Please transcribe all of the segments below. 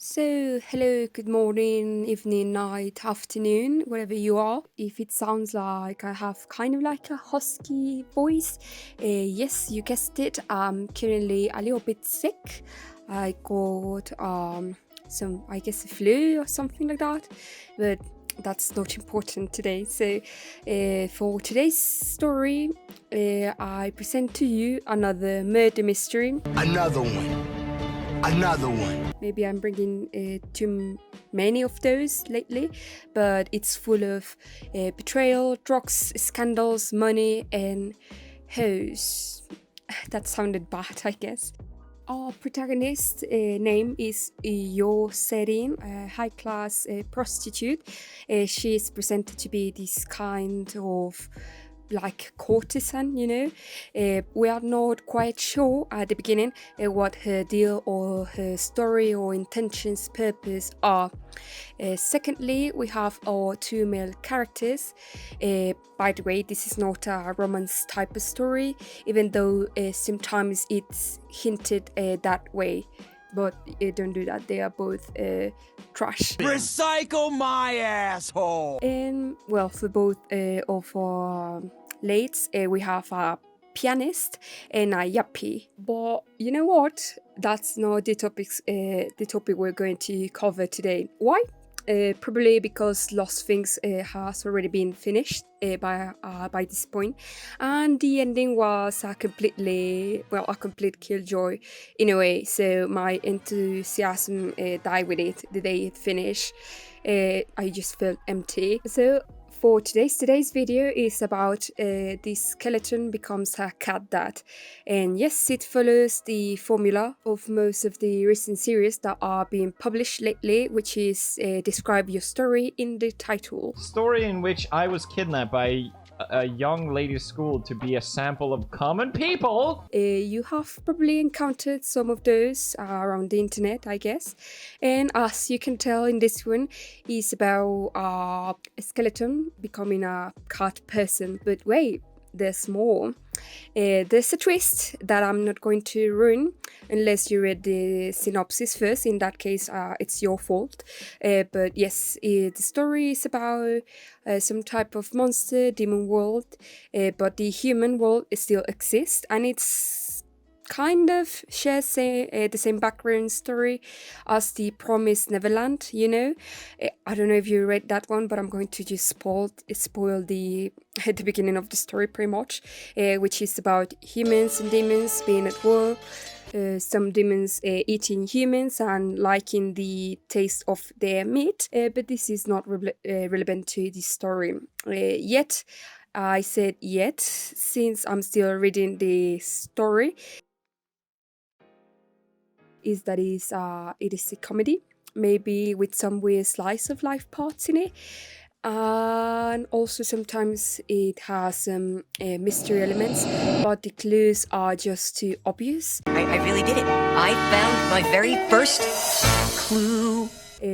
So, hello, good morning, evening, night, afternoon, wherever you are. If it sounds like I have kind of like a husky voice, yes, you guessed it. I'm currently a little bit sick. I got some, I guess, a flu or something like that, but that's not important today. So, for today's story, I present to you another murder mystery. Another one. Another one. Maybe I'm bringing too many of those lately, but it's full of betrayal, drugs, scandals, money, and hoes. That sounded bad, I guess. Our protagonist name is Yo Serin, a high-class prostitute. She is presented to be this kind of like courtesan, we are not quite sure at the beginning what her deal or her story or intentions, purpose are. Secondly, we have our two male characters. By the way, this is not a romance type of story, even though sometimes it's hinted that way. But don't do that, they are both trash. Recycle my asshole. And well, for both of our lates, we have a pianist and a yuppie. But you know what? That's not the topic we're going to cover today. Why? Probably because Lost Things has already been finished by this point, and the ending was a complete killjoy in a way. So my enthusiasm died with it the day it finished. I just felt empty. So for today's video is about this skeleton becomes a cat dad, and yes, it follows the formula of most of the recent series that are being published lately, which is describe your story in the title. Story in which I was kidnapped by a young lady's school to be a sample of common people. You have probably encountered some of those around the internet, I guess. And as you can tell in this one, it's about a skeleton becoming a cat person. But wait, there's more. There's a twist that I'm not going to ruin unless you read the synopsis first. In that case, it's your fault. But yes, the story is about some type of monster, demon world, but the human world still exists, and it's kind of shares the same background story as the Promised Neverland, I don't know if you read that one, but I'm going to just spoil the the beginning of the story pretty much, which is about humans and demons being at war. Some demons eating humans and liking the taste of their meat, but this is not relevant to the story yet. I said yet since I'm still reading the story. It is a comedy, maybe with some weird slice of life parts in it, and also sometimes it has some mystery elements, but the clues are just too obvious. I really did it. I found my very first clue.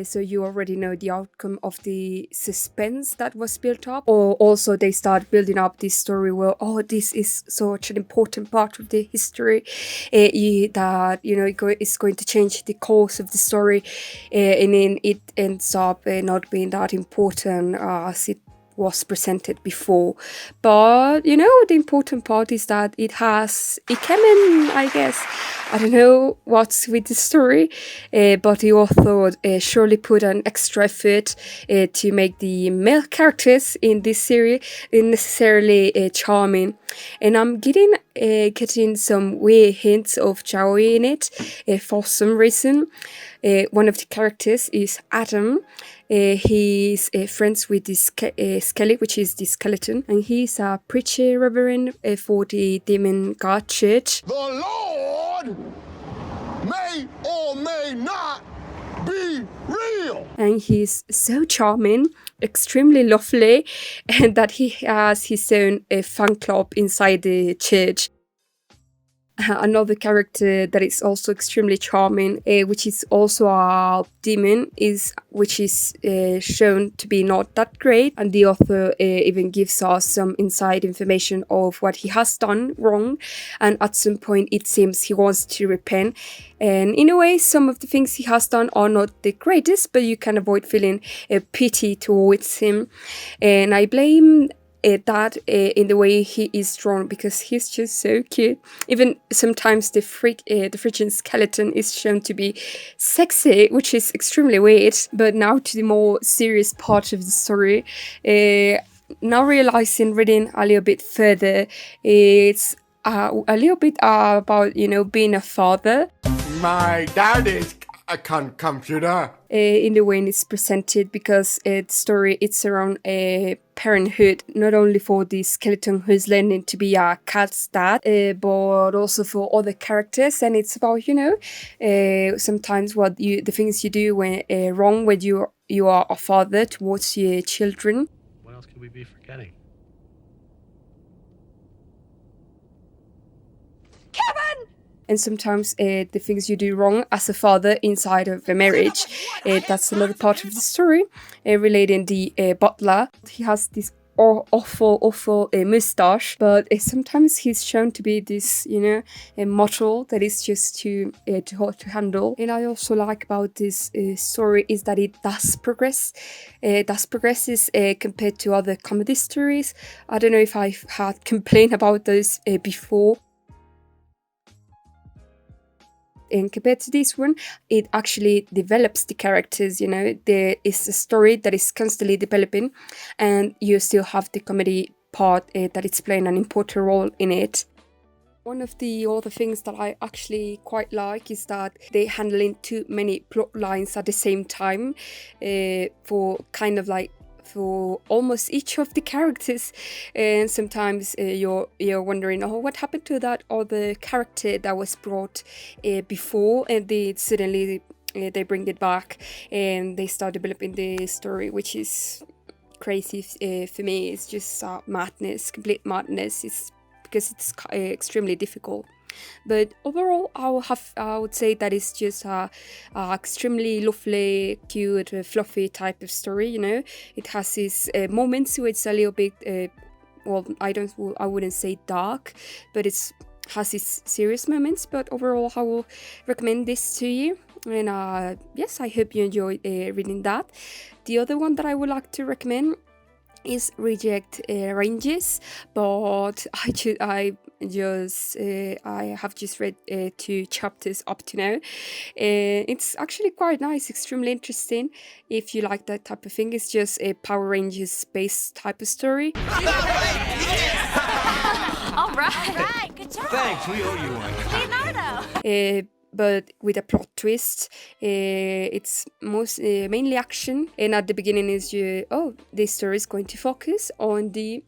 So you already know the outcome of the suspense that was built up, or also they start building up this story where, oh, this is such an important part of the history that it's going to change the course of the story, and then it ends up not being that important as it was presented before. But the important part is that it came in, I guess. I don't know what's with the story, but the author surely put an extra effort to make the male characters in this series necessarily charming. And I'm getting some weird hints of Joey in it for some reason. One of the characters is Adam. He's friends with this Skelly, which is the skeleton, and he's a preacher reverend for the Demon God Church. The Lord may or may not be real. And he's so charming, extremely lovely, and that he has his own fan club inside the church. Another character that is also extremely charming, which is also a demon, which is shown to be not that great, and the author even gives us some inside information of what he has done wrong, and at some point it seems he wants to repent. And in a way, some of the things he has done are not the greatest, but you can avoid feeling pity towards him. And I blame that in the way he is drawn, because he's just so cute. Even sometimes the freaking skeleton is shown to be sexy, which is extremely weird. But now to the more serious part of the story. Now realizing, reading a little bit further, it's a little bit about, being a father. My dad is a computer. In the way it's presented, because the story it's around parenthood, not only for the skeleton who's learning to be a cat's dad, but also for other characters. And it's about sometimes the things you do when wrong when you are a father towards your children. What else could we be forgetting? And sometimes the things you do wrong as a father inside of a marriage. That's another part of the story relating the butler. He has this awful mustache, but sometimes he's shown to be this, a model that is just too hard to handle. And I also like about this story is that it does progress. Progresses compared to other comedy stories. I don't know if I've had complained about those before. And compared to this one, it actually develops the characters, there is a story that is constantly developing, and you still have the comedy part that is playing an important role in it. One of the other things that I actually quite like is that they handling too many plot lines at the same time for kind of like for almost each of the characters, and sometimes you're wondering, what happened to that other character that was brought before, and they suddenly they bring it back and they start developing the story, which is crazy for me. It's just madness, complete madness. It's because it's extremely difficult. But overall, I would say that it's just a extremely lovely, cute, fluffy type of story. It has these moments where it's a little bit, I wouldn't say dark, but it has these serious moments. But overall, I will recommend this to you. And yes, I hope you enjoyed reading that. The other one that I would like to recommend is Reject Ranges, but I have just read 2 chapters up to now. It's actually quite nice, extremely interesting. If you like that type of thing, it's just a Power Rangers based type of story. All right, good job. Thanks, we owe you one. Leonardo. But with a plot twist. It's mainly action, and at the beginning is this story is going to focus on the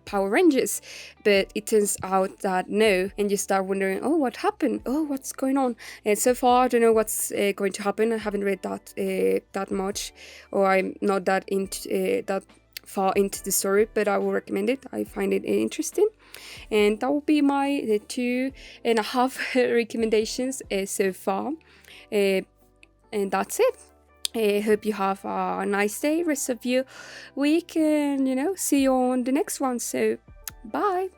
Power Rangers, but it turns out that no, and you start wondering, what happened? What's going on? And so far I don't know what's going to happen. I haven't read that much, or I'm not that into that far into the story, but I will recommend it. I find it interesting, and that will be my 2.5 recommendations so far, and that's it. I hope you have a nice day, rest of your week, and see you on the next one. So bye.